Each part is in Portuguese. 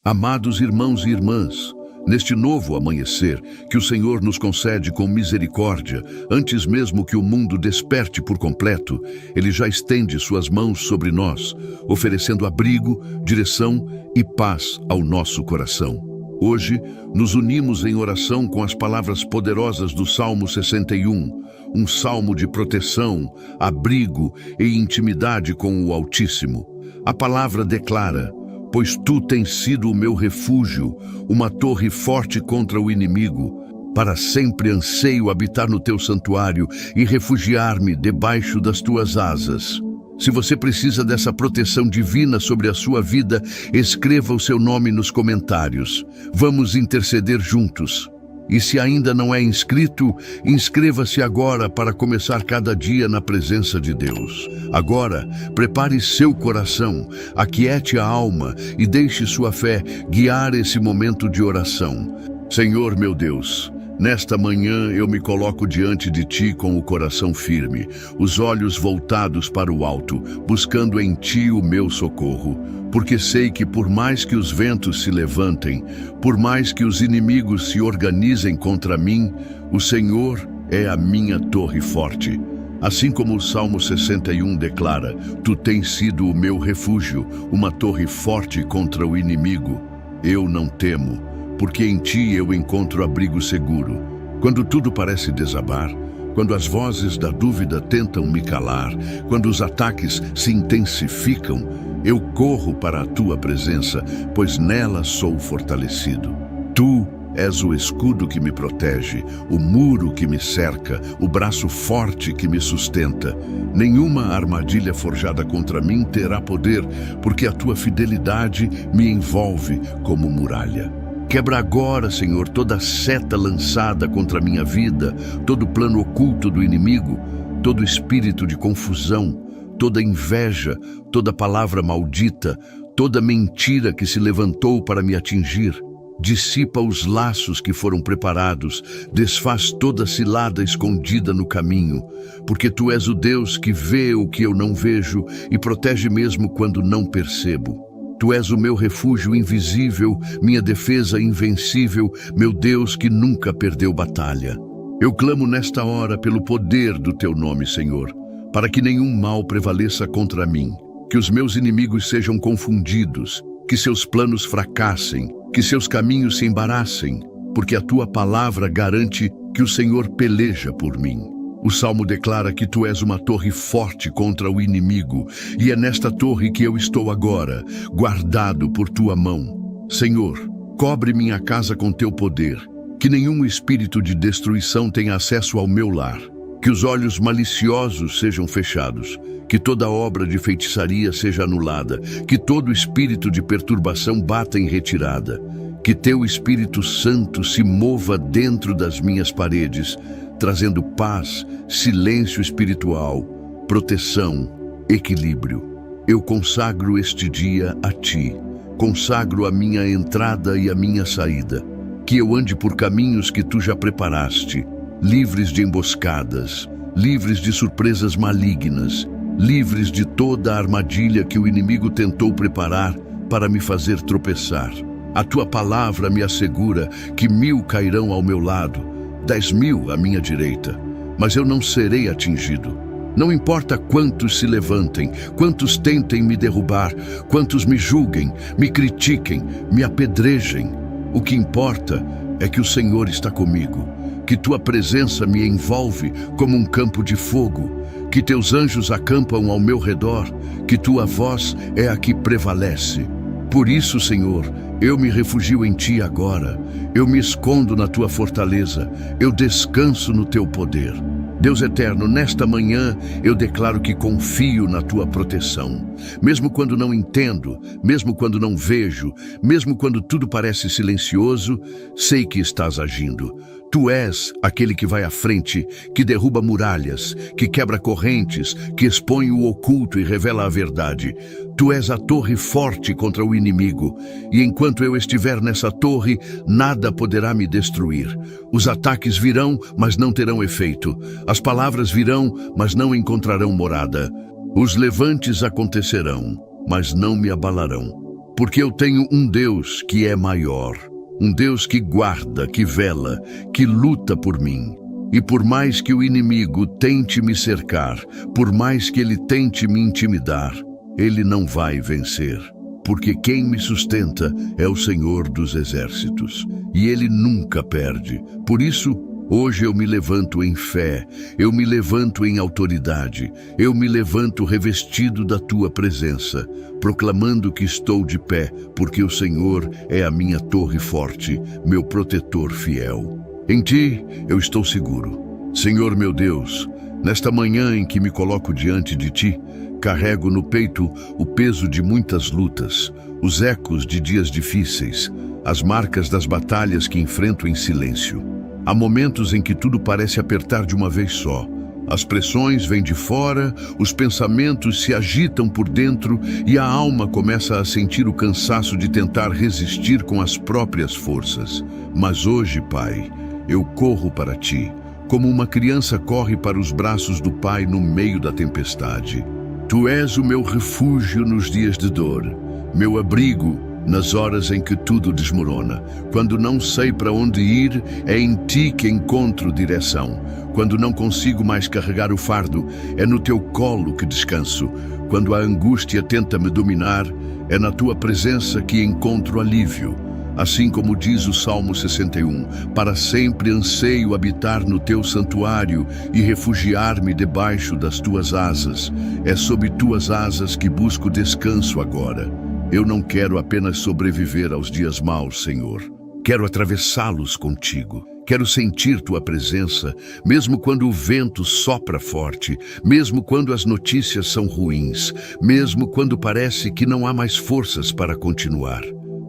Amados irmãos e irmãs, neste novo amanhecer que o Senhor nos concede com misericórdia, antes mesmo que o mundo desperte por completo, Ele já estende suas mãos sobre nós, oferecendo abrigo, direção e paz ao nosso coração. Hoje, nos unimos em oração com as palavras poderosas do Salmo 61, um salmo de proteção, abrigo e intimidade com o Altíssimo. A palavra declara: pois tu tens sido o meu refúgio, uma torre forte contra o inimigo. Para sempre anseio habitar no teu santuário e refugiar-me debaixo das tuas asas. Se você precisa dessa proteção divina sobre a sua vida, escreva o seu nome nos comentários. Vamos interceder juntos. E se ainda não é inscrito, inscreva-se agora para começar cada dia na presença de Deus. Agora, prepare seu coração, aquiete a alma e deixe sua fé guiar esse momento de oração. Senhor meu Deus, nesta manhã eu me coloco diante de Ti com o coração firme, os olhos voltados para o alto, buscando em Ti o meu socorro. Porque sei que por mais que os ventos se levantem, por mais que os inimigos se organizem contra mim, o Senhor é a minha torre forte. Assim como o Salmo 61 declara: Tu tens sido o meu refúgio, uma torre forte contra o inimigo. Eu não temo, porque em Ti eu encontro abrigo seguro. Quando tudo parece desabar, quando as vozes da dúvida tentam me calar, quando os ataques se intensificam, eu corro para a Tua presença, pois nela sou fortalecido. Tu és o escudo que me protege, o muro que me cerca, o braço forte que me sustenta. Nenhuma armadilha forjada contra mim terá poder, porque a Tua fidelidade me envolve como muralha. Quebra agora, Senhor, toda seta lançada contra a minha vida, todo plano oculto do inimigo, todo espírito de confusão, toda inveja, toda palavra maldita, toda mentira que se levantou para me atingir. Dissipa os laços que foram preparados, desfaz toda cilada escondida no caminho, porque Tu és o Deus que vê o que eu não vejo e protege mesmo quando não percebo. Tu és o meu refúgio invisível, minha defesa invencível, meu Deus que nunca perdeu batalha. Eu clamo nesta hora pelo poder do Teu nome, Senhor, para que nenhum mal prevaleça contra mim, que os meus inimigos sejam confundidos, que seus planos fracassem, que seus caminhos se embaraçem, porque a Tua palavra garante que o Senhor peleja por mim. O Salmo declara que Tu és uma torre forte contra o inimigo, e é nesta torre que eu estou agora, guardado por Tua mão. Senhor, cobre minha casa com Teu poder, que nenhum espírito de destruição tenha acesso ao meu lar, que os olhos maliciosos sejam fechados, que toda obra de feitiçaria seja anulada, que todo espírito de perturbação bata em retirada, que Teu Espírito Santo se mova dentro das minhas paredes, trazendo paz, silêncio espiritual, proteção, equilíbrio. Eu consagro este dia a Ti, consagro a minha entrada e a minha saída, que eu ande por caminhos que Tu já preparaste, livres de emboscadas, livres de surpresas malignas, livres de toda a armadilha que o inimigo tentou preparar para me fazer tropeçar. A Tua palavra me assegura que 1000 cairão ao meu lado, 10.000 à minha direita, mas eu não serei atingido. Não importa quantos se levantem, quantos tentem me derrubar, quantos me julguem, me critiquem, me apedrejem. O que importa é que o Senhor está comigo, que Tua presença me envolve como um campo de fogo, que Teus anjos acampam ao meu redor, que Tua voz é a que prevalece. Por isso, Senhor, eu me refugio em Ti agora, eu me escondo na Tua fortaleza, eu descanso no Teu poder. Deus eterno, nesta manhã eu declaro que confio na Tua proteção. Mesmo quando não entendo, mesmo quando não vejo, mesmo quando tudo parece silencioso, sei que estás agindo. Tu és aquele que vai à frente, que derruba muralhas, que quebra correntes, que expõe o oculto e revela a verdade. Tu és a torre forte contra o inimigo, e enquanto eu estiver nessa torre, nada poderá me destruir. Os ataques virão, mas não terão efeito. As palavras virão, mas não encontrarão morada. Os levantes acontecerão, mas não me abalarão. Porque eu tenho um Deus que é maior, um Deus que guarda, que vela, que luta por mim. E por mais que o inimigo tente me cercar, por mais que ele tente me intimidar, ele não vai vencer. Porque quem me sustenta é o Senhor dos Exércitos, e ele nunca perde. Por isso, hoje eu me levanto em fé, eu me levanto em autoridade, eu me levanto revestido da tua presença, proclamando que estou de pé, porque o Senhor é a minha torre forte, meu protetor fiel. Em ti eu estou seguro. Senhor meu Deus, nesta manhã em que me coloco diante de ti, carrego no peito o peso de muitas lutas, os ecos de dias difíceis, as marcas das batalhas que enfrento em silêncio. Há momentos em que tudo parece apertar de uma vez só. As pressões vêm de fora, os pensamentos se agitam por dentro e a alma começa a sentir o cansaço de tentar resistir com as próprias forças. Mas hoje, Pai, eu corro para ti, como uma criança corre para os braços do Pai no meio da tempestade. Tu és o meu refúgio nos dias de dor, meu abrigo nas horas em que tudo desmorona. Quando não sei para onde ir, é em ti que encontro direção. Quando não consigo mais carregar o fardo, é no teu colo que descanso. Quando a angústia tenta me dominar, é na tua presença que encontro alívio. Assim como diz o Salmo 61, para sempre anseio habitar no teu santuário e refugiar-me debaixo das tuas asas. É sob tuas asas que busco descanso agora. Eu não quero apenas sobreviver aos dias maus, Senhor. Quero atravessá-los contigo. Quero sentir tua presença, mesmo quando o vento sopra forte, mesmo quando as notícias são ruins, mesmo quando parece que não há mais forças para continuar.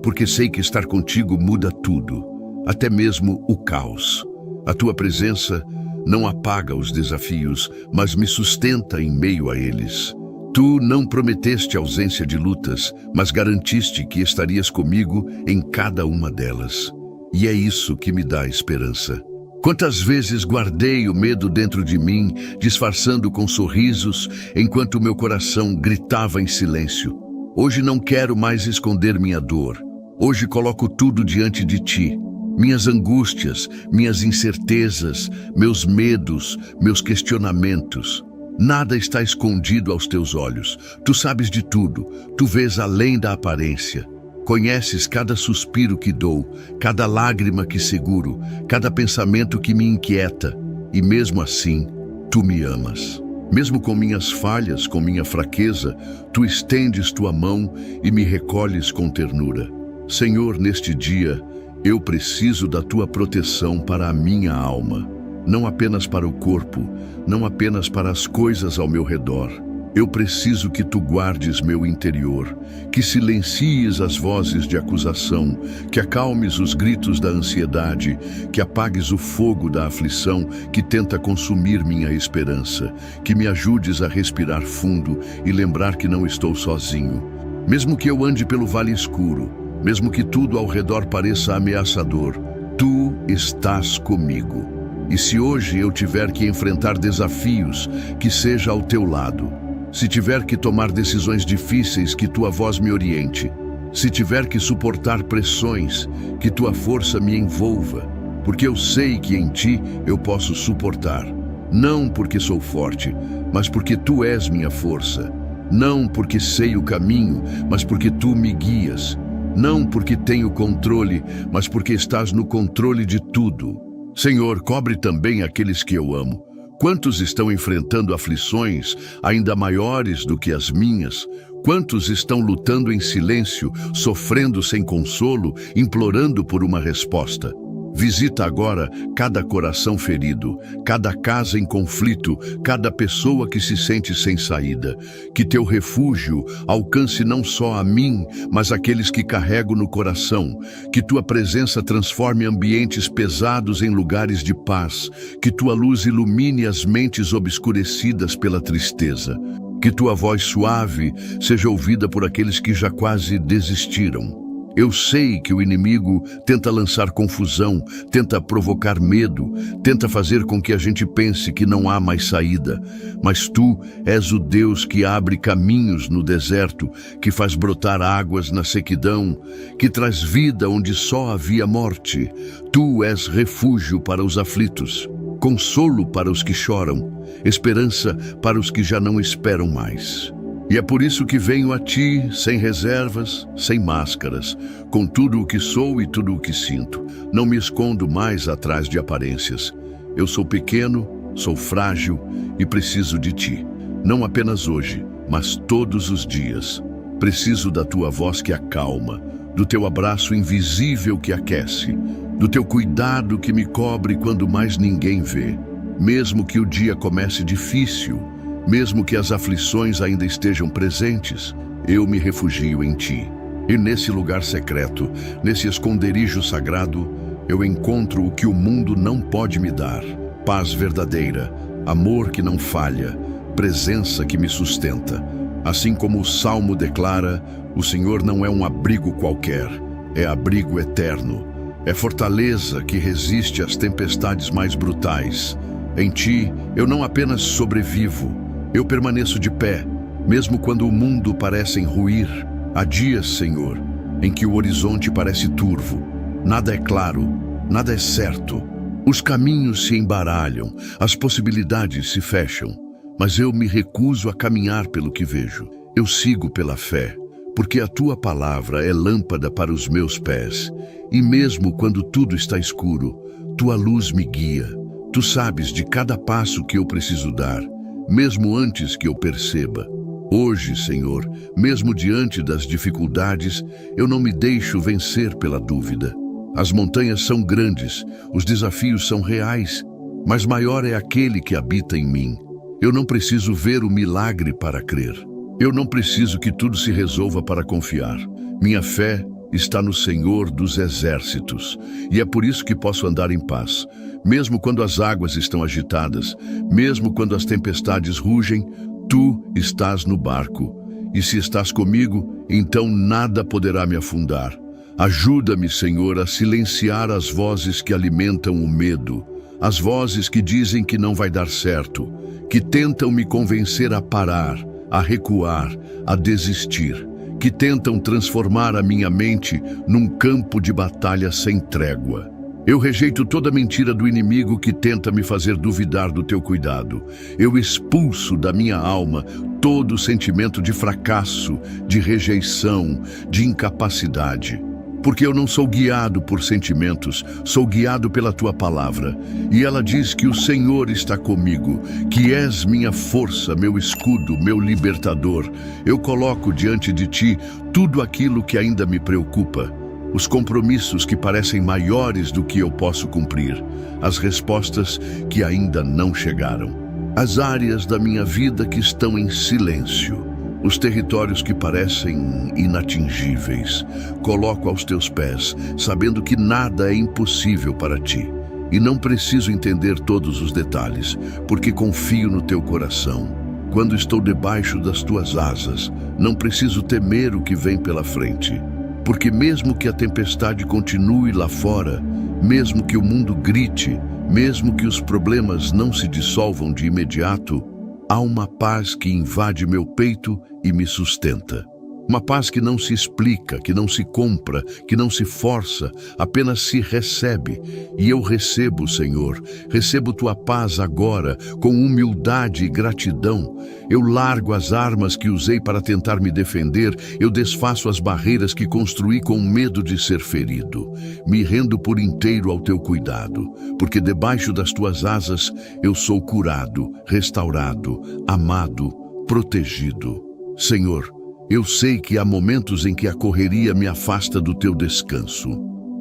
Porque sei que estar contigo muda tudo, até mesmo o caos. A tua presença não apaga os desafios, mas me sustenta em meio a eles. Tu não prometeste ausência de lutas, mas garantiste que estarias comigo em cada uma delas. E é isso que me dá esperança. Quantas vezes guardei o medo dentro de mim, disfarçando com sorrisos, enquanto meu coração gritava em silêncio. Hoje não quero mais esconder minha dor. Hoje coloco tudo diante de ti. Minhas angústias, minhas incertezas, meus medos, meus questionamentos. Nada está escondido aos teus olhos. Tu sabes de tudo. Tu vês além da aparência. Conheces cada suspiro que dou, cada lágrima que seguro, cada pensamento que me inquieta. E mesmo assim, tu me amas. Mesmo com minhas falhas, com minha fraqueza, tu estendes tua mão e me recolhes com ternura. Senhor, neste dia, eu preciso da tua proteção para a minha alma. Não apenas para o corpo, não apenas para as coisas ao meu redor. Eu preciso que tu guardes meu interior, que silencies as vozes de acusação, que acalmes os gritos da ansiedade, que apagues o fogo da aflição que tenta consumir minha esperança, que me ajudes a respirar fundo e lembrar que não estou sozinho. Mesmo que eu ande pelo vale escuro, mesmo que tudo ao redor pareça ameaçador, tu estás comigo. E se hoje eu tiver que enfrentar desafios, que seja ao teu lado. Se tiver que tomar decisões difíceis, que tua voz me oriente. Se tiver que suportar pressões, que tua força me envolva. Porque eu sei que em ti eu posso suportar. Não porque sou forte, mas porque tu és minha força. Não porque sei o caminho, mas porque tu me guias. Não porque tenho controle, mas porque estás no controle de tudo. Senhor, cobre também aqueles que eu amo. Quantos estão enfrentando aflições ainda maiores do que as minhas? Quantos estão lutando em silêncio, sofrendo sem consolo, implorando por uma resposta? Visita agora cada coração ferido, cada casa em conflito, cada pessoa que se sente sem saída. Que teu refúgio alcance não só a mim, mas aqueles que carrego no coração. Que tua presença transforme ambientes pesados em lugares de paz. Que tua luz ilumine as mentes obscurecidas pela tristeza. Que tua voz suave seja ouvida por aqueles que já quase desistiram. Eu sei que o inimigo tenta lançar confusão, tenta provocar medo, tenta fazer com que a gente pense que não há mais saída. Mas tu és o Deus que abre caminhos no deserto, que faz brotar águas na sequidão, que traz vida onde só havia morte. Tu és refúgio para os aflitos, consolo para os que choram, esperança para os que já não esperam mais. E é por isso que venho a ti, sem reservas, sem máscaras, com tudo o que sou e tudo o que sinto. Não me escondo mais atrás de aparências. Eu sou pequeno, sou frágil e preciso de ti. Não apenas hoje, mas todos os dias. Preciso da tua voz que acalma, do teu abraço invisível que aquece, do teu cuidado que me cobre quando mais ninguém vê. Mesmo que o dia comece difícil, mesmo que as aflições ainda estejam presentes, eu me refugio em ti. E nesse lugar secreto, nesse esconderijo sagrado, eu encontro o que o mundo não pode me dar: paz verdadeira, amor que não falha, presença que me sustenta. Assim como o Salmo declara, o Senhor não é um abrigo qualquer, é abrigo eterno. É fortaleza que resiste às tempestades mais brutais. Em ti, eu não apenas sobrevivo, eu permaneço de pé, mesmo quando o mundo parece ruir. Há dias, Senhor, em que o horizonte parece turvo. Nada é claro, nada é certo. Os caminhos se embaralham, as possibilidades se fecham. Mas eu me recuso a caminhar pelo que vejo. Eu sigo pela fé, porque a tua palavra é lâmpada para os meus pés. E mesmo quando tudo está escuro, tua luz me guia. Tu sabes de cada passo que eu preciso dar, mesmo antes que eu perceba. Hoje, Senhor, mesmo diante das dificuldades, eu não me deixo vencer pela dúvida. As montanhas são grandes, os desafios são reais, mas maior é aquele que habita em mim. Eu não preciso ver o milagre para crer. Eu não preciso que tudo se resolva para confiar. Minha fé está no Senhor dos Exércitos, e é por isso que posso andar em paz. Mesmo quando as águas estão agitadas, mesmo quando as tempestades rugem, tu estás no barco. E se estás comigo, então nada poderá me afundar. Ajuda-me, Senhor, a silenciar as vozes que alimentam o medo, as vozes que dizem que não vai dar certo, que tentam me convencer a parar, a recuar, a desistir, que tentam transformar a minha mente num campo de batalha sem trégua. Eu rejeito toda mentira do inimigo que tenta me fazer duvidar do teu cuidado. Eu expulso da minha alma todo sentimento de fracasso, de rejeição, de incapacidade. Porque eu não sou guiado por sentimentos, sou guiado pela tua palavra. E ela diz que o Senhor está comigo, que és minha força, meu escudo, meu libertador. Eu coloco diante de ti tudo aquilo que ainda me preocupa. Os compromissos que parecem maiores do que eu posso cumprir, as respostas que ainda não chegaram, as áreas da minha vida que estão em silêncio, os territórios que parecem inatingíveis. Coloco aos teus pés, sabendo que nada é impossível para ti. E não preciso entender todos os detalhes, porque confio no teu coração. Quando estou debaixo das tuas asas, não preciso temer o que vem pela frente. Porque mesmo que a tempestade continue lá fora, mesmo que o mundo grite, mesmo que os problemas não se dissolvam de imediato, há uma paz que invade meu peito e me sustenta. Uma paz que não se explica, que não se compra, que não se força, apenas se recebe. E eu recebo, Senhor, recebo tua paz agora, com humildade e gratidão. Eu largo as armas que usei para tentar me defender, eu desfaço as barreiras que construí com medo de ser ferido. Me rendo por inteiro ao teu cuidado, porque debaixo das tuas asas eu sou curado, restaurado, amado, protegido. Senhor, eu sei que há momentos em que a correria me afasta do teu descanso.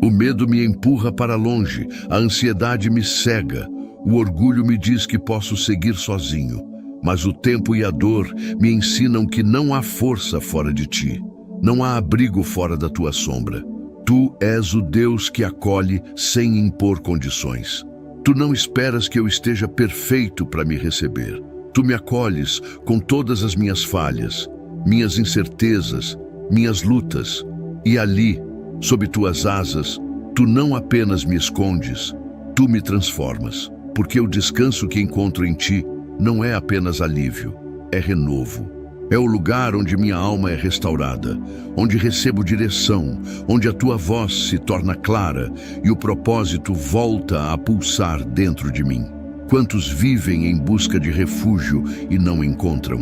O medo me empurra para longe, a ansiedade me cega, o orgulho me diz que posso seguir sozinho. Mas o tempo e a dor me ensinam que não há força fora de ti, não há abrigo fora da tua sombra. Tu és o Deus que acolhe sem impor condições. Tu não esperas que eu esteja perfeito para me receber. Tu me acolhes com todas as minhas falhas, minhas incertezas, minhas lutas, e ali, Sob tuas asas, tu não apenas me escondes, tu me transformas, porque o descanso que encontro em ti não é apenas alívio, é renovo. É o lugar onde minha alma é restaurada, onde recebo direção, onde a tua voz se torna clara e o propósito volta a pulsar dentro de mim. Quantos vivem em busca de refúgio e não encontram?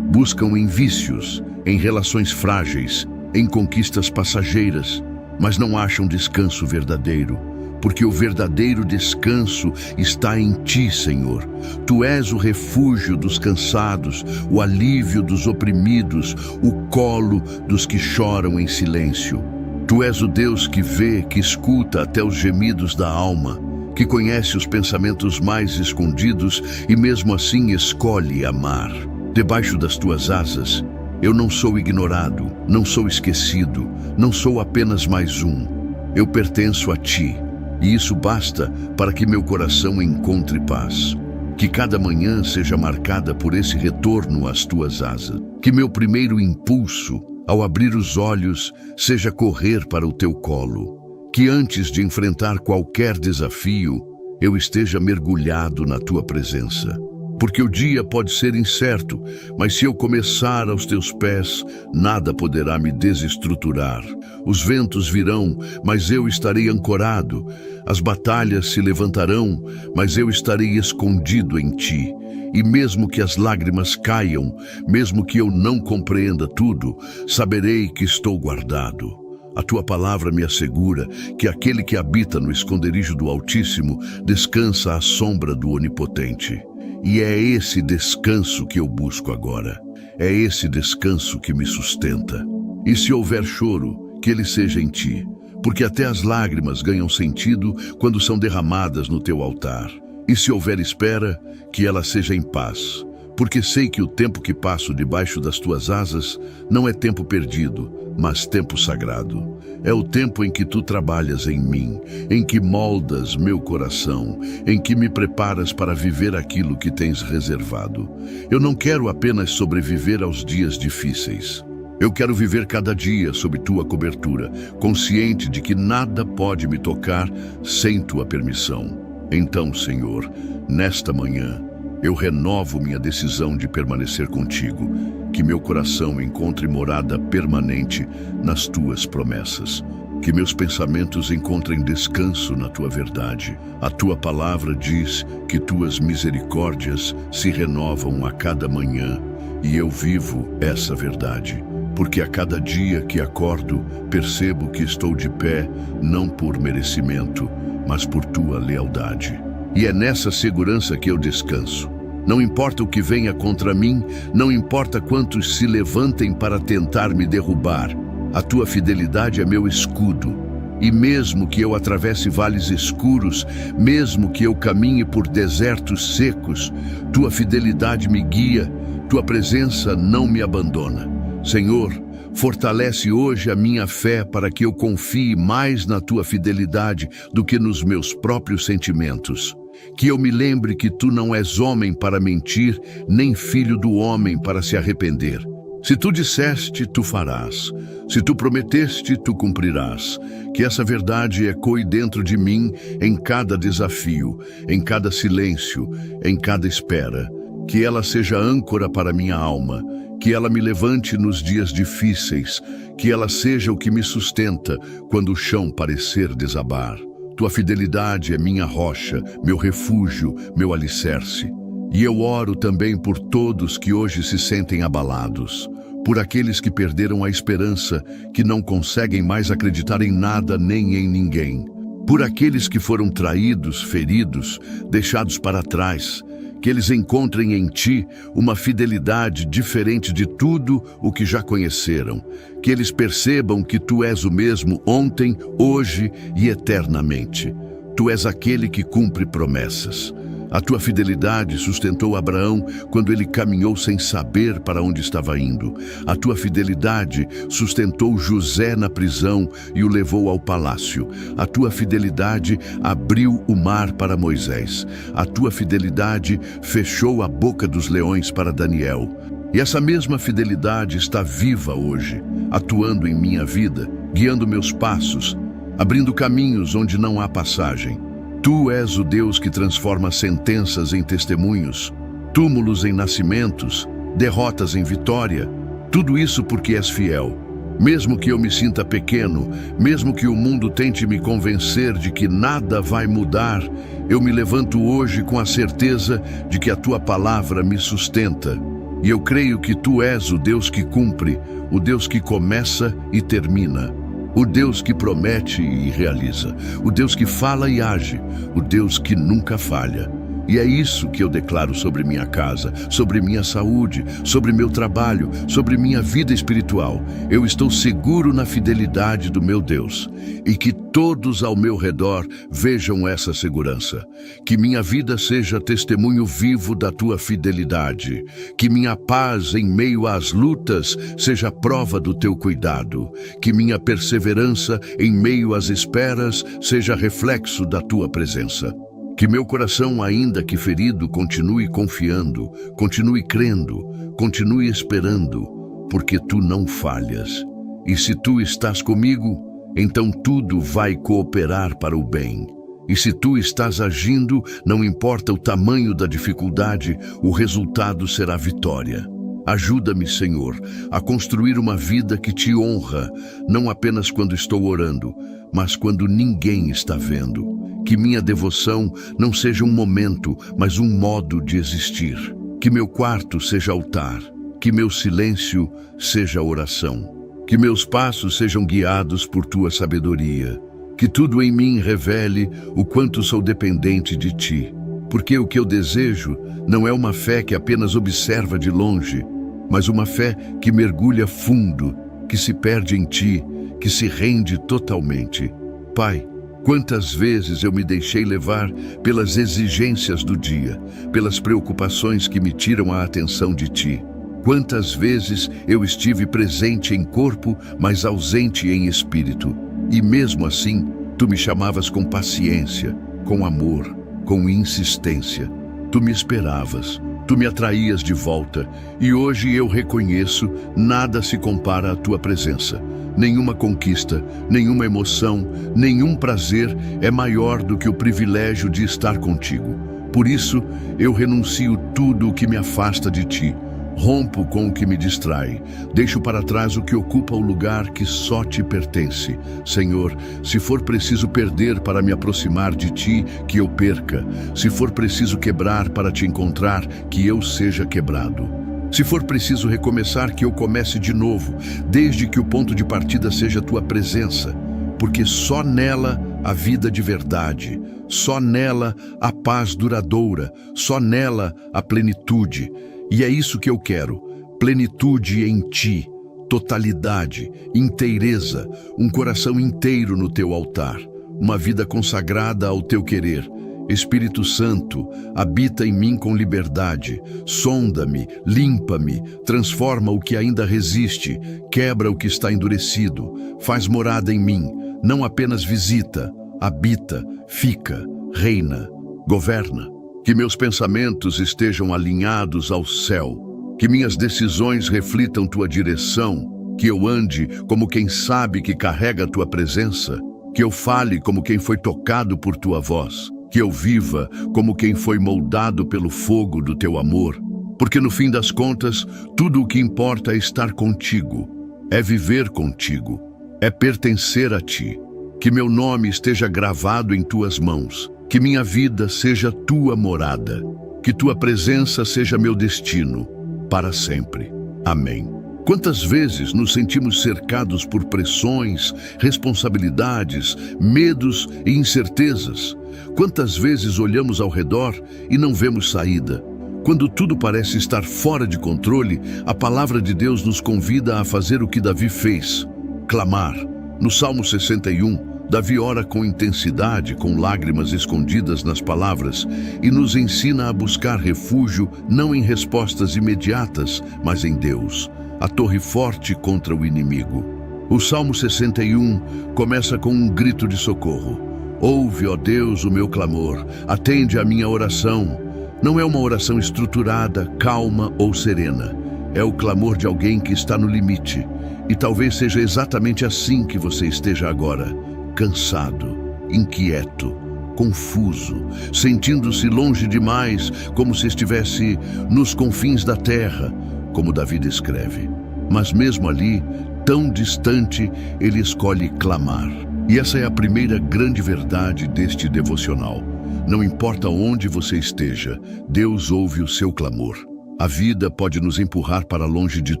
Buscam em vícios, em relações frágeis, em conquistas passageiras, mas não acham descanso verdadeiro, porque o verdadeiro descanso está em ti, Senhor. Tu és o refúgio dos cansados, o alívio dos oprimidos, o colo dos que choram em silêncio. Tu és o Deus que vê, que escuta até os gemidos da alma, que conhece os pensamentos mais escondidos e mesmo assim escolhe amar. Debaixo das tuas asas, eu não sou ignorado, não sou esquecido, não sou apenas mais um. Eu pertenço a ti. E isso basta para que meu coração encontre paz. Que cada manhã seja marcada por esse retorno às tuas asas. Que meu primeiro impulso, ao abrir os olhos, seja correr para o teu colo. Que antes de enfrentar qualquer desafio, eu esteja mergulhado na tua presença. Porque o dia pode ser incerto, mas se eu começar aos teus pés, nada poderá me desestruturar. Os ventos virão, mas eu estarei ancorado. As batalhas se levantarão, mas eu estarei escondido em ti. E mesmo que as lágrimas caiam, mesmo que eu não compreenda tudo, saberei que estou guardado. A tua palavra me assegura que aquele que habita no esconderijo do Altíssimo descansa à sombra do Onipotente. E é esse descanso que eu busco agora. É esse descanso que me sustenta. E se houver choro, que ele seja em ti, porque até as lágrimas ganham sentido quando são derramadas no teu altar. E se houver espera, que ela seja em paz, porque sei que o tempo que passo debaixo das tuas asas não é tempo perdido, mas tempo sagrado. É o tempo em que tu trabalhas em mim, em que moldas meu coração, em que me preparas para viver aquilo que tens reservado. Eu não quero apenas sobreviver aos dias difíceis. Eu quero viver cada dia sob tua cobertura, consciente de que nada pode me tocar sem tua permissão. Então, Senhor, nesta manhã, eu renovo minha decisão de permanecer contigo, que meu coração encontre morada permanente nas tuas promessas, que meus pensamentos encontrem descanso na tua verdade. A tua palavra diz que tuas misericórdias se renovam a cada manhã, e eu vivo essa verdade, porque a cada dia que acordo, percebo que estou de pé, não por merecimento, mas por tua lealdade. E é nessa segurança que eu descanso. Não importa o que venha contra mim, não importa quantos se levantem para tentar me derrubar, a tua fidelidade é meu escudo. E mesmo que eu atravesse vales escuros, mesmo que eu caminhe por desertos secos, tua fidelidade me guia, tua presença não me abandona. Senhor, fortalece hoje a minha fé para que eu confie mais na tua fidelidade do que nos meus próprios sentimentos. Que eu me lembre que tu não és homem para mentir, nem filho do homem para se arrepender. Se tu disseste, tu farás. Se tu prometeste, tu cumprirás. Que essa verdade ecoe dentro de mim em cada desafio, em cada silêncio, em cada espera. Que ela seja âncora para minha alma. Que ela me levante nos dias difíceis. Que ela seja o que me sustenta quando o chão parecer desabar. Tua fidelidade é minha rocha, meu refúgio, meu alicerce. E eu oro também por todos que hoje se sentem abalados, por aqueles que perderam a esperança, que não conseguem mais acreditar em nada nem em ninguém, por aqueles que foram traídos, feridos, deixados para trás, que eles encontrem em ti uma fidelidade diferente de tudo o que já conheceram, que eles percebam que tu és o mesmo ontem, hoje e eternamente. Tu és aquele que cumpre promessas. A tua fidelidade sustentou Abraão quando ele caminhou sem saber para onde estava indo. A tua fidelidade sustentou José na prisão e o levou ao palácio. A tua fidelidade abriu o mar para Moisés. A tua fidelidade fechou a boca dos leões para Daniel. E essa mesma fidelidade está viva hoje, atuando em minha vida guiando meus passos, abrindo caminhos onde não há passagem. Tu és o Deus que transforma sentenças em testemunhos, túmulos em nascimentos, derrotas em vitória. Tudo isso porque és fiel. Mesmo que eu me sinta pequeno, mesmo que o mundo tente me convencer de que nada vai mudar, eu me levanto hoje com a certeza de que a tua palavra me sustenta. E eu creio que tu és o Deus que cumpre, o Deus que começa e termina, o Deus que promete e realiza, o Deus que fala e age, o Deus que nunca falha. E é isso que eu declaro sobre minha casa, sobre minha saúde, sobre meu trabalho, sobre minha vida espiritual. Eu estou seguro na fidelidade do meu Deus. E que todos ao meu redor vejam essa segurança. Que minha vida seja testemunho vivo da tua fidelidade. Que minha paz em meio às lutas seja prova do teu cuidado. Que minha perseverança em meio às esperas seja reflexo da tua presença. Que meu coração, ainda que ferido, continue confiando, continue crendo, continue esperando, porque tu não falhas. E se tu estás comigo, então tudo vai cooperar para o bem. E se tu estás agindo, não importa o tamanho da dificuldade, o resultado será vitória. Ajuda-me, Senhor, a construir uma vida que te honra, não apenas quando estou orando, mas quando ninguém está vendo. Que minha devoção não seja um momento, mas um modo de existir. Que meu quarto seja altar, que meu silêncio seja oração. Que meus passos sejam guiados por tua sabedoria. Que tudo em mim revele o quanto sou dependente de ti. Porque o que eu desejo não é uma fé que apenas observa de longe, mas uma fé que mergulha fundo, que se perde em ti, que se rende totalmente. Pai, quantas vezes eu me deixei levar pelas exigências do dia, pelas preocupações que me tiram a atenção de ti. Quantas vezes eu estive presente em corpo, mas ausente em espírito. E mesmo assim, tu me chamavas com paciência, com amor, com insistência. Tu me esperavas, tu me atraías de volta. E hoje eu reconheço, nada se compara à tua presença. Nenhuma conquista, nenhuma emoção, nenhum prazer é maior do que o privilégio de estar contigo. Por isso, eu renuncio tudo o que me afasta de ti. Rompo com o que me distrai. Deixo para trás o que ocupa o lugar que só te pertence. Senhor, se for preciso perder para me aproximar de ti, que eu perca. Se for preciso quebrar para te encontrar, que eu seja quebrado. Se for preciso recomeçar, que eu comece de novo, desde que o ponto de partida seja a tua presença, porque só nela a vida de verdade, só nela a paz duradoura, só nela a plenitude. E é isso que eu quero, plenitude em ti, totalidade, inteireza, um coração inteiro no teu altar, uma vida consagrada ao teu querer. Espírito Santo, habita em mim com liberdade, sonda-me, limpa-me, transforma o que ainda resiste, quebra o que está endurecido, faz morada em mim, não apenas visita, habita, fica, reina, governa. Que meus pensamentos estejam alinhados ao céu, que minhas decisões reflitam tua direção, que eu ande como quem sabe que carrega a tua presença, que eu fale como quem foi tocado por tua voz, que eu viva como quem foi moldado pelo fogo do teu amor, porque no fim das contas, tudo o que importa é estar contigo, é viver contigo, é pertencer a ti. Que meu nome esteja gravado em tuas mãos, que minha vida seja tua morada, que tua presença seja meu destino, para sempre. Amém. Quantas vezes nos sentimos cercados por pressões, responsabilidades, medos e incertezas? Quantas vezes olhamos ao redor e não vemos saída? Quando tudo parece estar fora de controle, a palavra de Deus nos convida a fazer o que Davi fez, clamar. No Salmo 61, Davi ora com intensidade, com lágrimas escondidas nas palavras, e nos ensina a buscar refúgio não em respostas imediatas, mas em Deus, a torre forte contra o inimigo. O Salmo 61 começa com um grito de socorro. Ouve, ó Deus, o meu clamor, atende a minha oração. Não é uma oração estruturada, calma ou serena. É o clamor de alguém que está no limite. E talvez seja exatamente assim que você esteja agora, cansado, inquieto, confuso, sentindo-se longe demais, como se estivesse nos confins da terra, como Davi descreve. Mas mesmo ali, tão distante, ele escolhe clamar. E essa é a primeira grande verdade deste devocional. Não importa onde você esteja, Deus ouve o seu clamor. A vida pode nos empurrar para longe de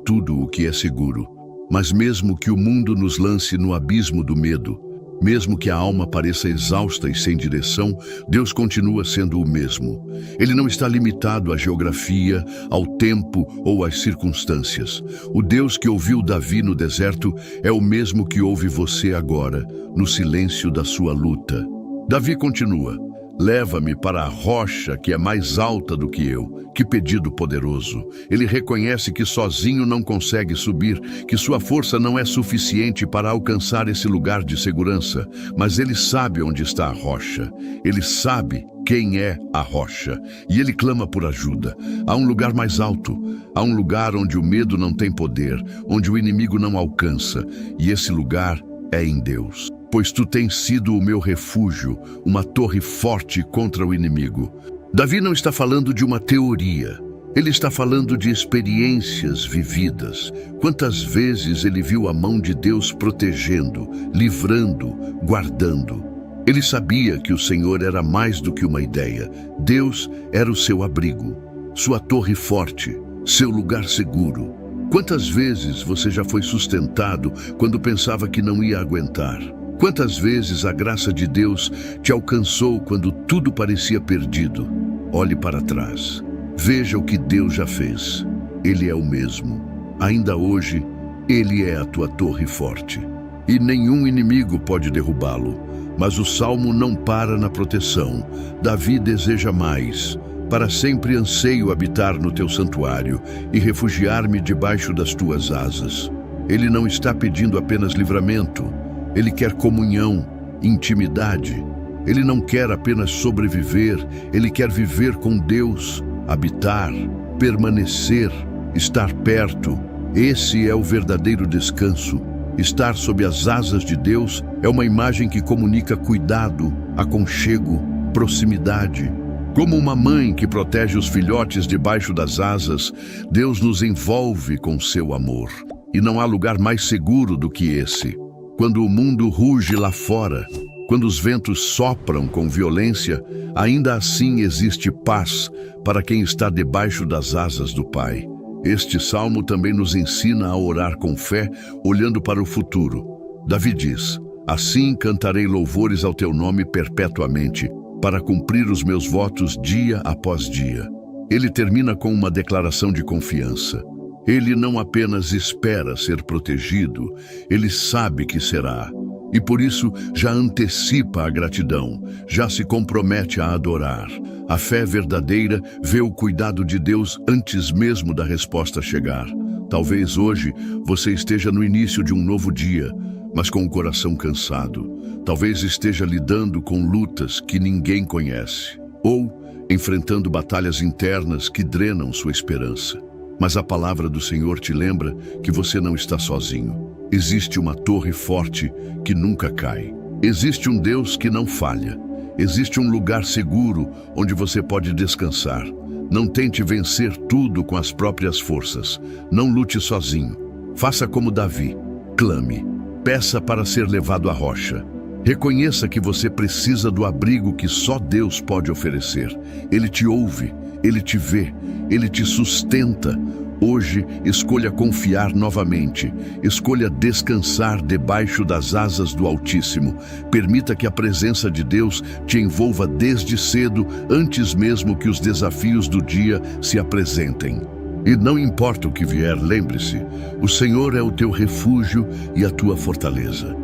tudo o que é seguro. Mas mesmo que o mundo nos lance no abismo do medo, mesmo que a alma pareça exausta e sem direção, Deus continua sendo o mesmo. Ele não está limitado à geografia, ao tempo ou às circunstâncias. O Deus que ouviu Davi no deserto é o mesmo que ouve você agora, no silêncio da sua luta. Davi continua: leva-me para a rocha que é mais alta do que eu. Que pedido poderoso! Ele reconhece que sozinho não consegue subir, que sua força não é suficiente para alcançar esse lugar de segurança, mas ele sabe onde está a rocha. Ele sabe quem é a rocha, e ele clama por ajuda. Há um lugar mais alto, há um lugar onde o medo não tem poder, onde o inimigo não alcança, e esse lugar é em Deus. Pois tu tens sido o meu refúgio, uma torre forte contra o inimigo. Davi não está falando de uma teoria, ele está falando de experiências vividas. Quantas vezes ele viu a mão de Deus protegendo, livrando, guardando. Ele sabia que o Senhor era mais do que uma ideia. Deus era o seu abrigo, sua torre forte, seu lugar seguro. Quantas vezes você já foi sustentado quando pensava que não ia aguentar? Quantas vezes a graça de Deus te alcançou quando tudo parecia perdido? Olhe para trás. Veja o que Deus já fez. Ele é o mesmo. Ainda hoje, Ele é a tua torre forte. E nenhum inimigo pode derrubá-lo. Mas o Salmo não para na proteção. Davi deseja mais. Para sempre anseio habitar no teu santuário e refugiar-me debaixo das tuas asas. Ele não está pedindo apenas livramento. Ele quer comunhão, intimidade. Ele não quer apenas sobreviver, ele quer viver com Deus, habitar, permanecer, estar perto. Esse é o verdadeiro descanso. Estar sob as asas de Deus é uma imagem que comunica cuidado, aconchego, proximidade. Como uma mãe que protege os filhotes debaixo das asas, Deus nos envolve com seu amor. E não há lugar mais seguro do que esse. Quando o mundo ruge lá fora, quando os ventos sopram com violência, ainda assim existe paz para quem está debaixo das asas do Pai. Este salmo também nos ensina a orar com fé, olhando para o futuro. Davi diz: assim cantarei louvores ao teu nome perpetuamente, para cumprir os meus votos dia após dia. Ele termina com uma declaração de confiança. Ele não apenas espera ser protegido, ele sabe que será. E por isso já antecipa a gratidão, já se compromete a adorar. A fé verdadeira vê o cuidado de Deus antes mesmo da resposta chegar. Talvez hoje você esteja no início de um novo dia, mas com o coração cansado. Talvez esteja lidando com lutas que ninguém conhece, ou enfrentando batalhas internas que drenam sua esperança. Mas a palavra do Senhor te lembra que você não está sozinho. Existe uma torre forte que nunca cai. Existe um Deus que não falha. Existe um lugar seguro onde você pode descansar. Não tente vencer tudo com as próprias forças. Não lute sozinho. Faça como Davi. Clame. Peça para ser levado à rocha. Reconheça que você precisa do abrigo que só Deus pode oferecer. Ele te ouve, Ele te vê, Ele te sustenta. Hoje, escolha confiar novamente. Escolha descansar debaixo das asas do Altíssimo. Permita que a presença de Deus te envolva desde cedo, antes mesmo que os desafios do dia se apresentem. E não importa o que vier, lembre-se, o Senhor é o teu refúgio e a tua fortaleza.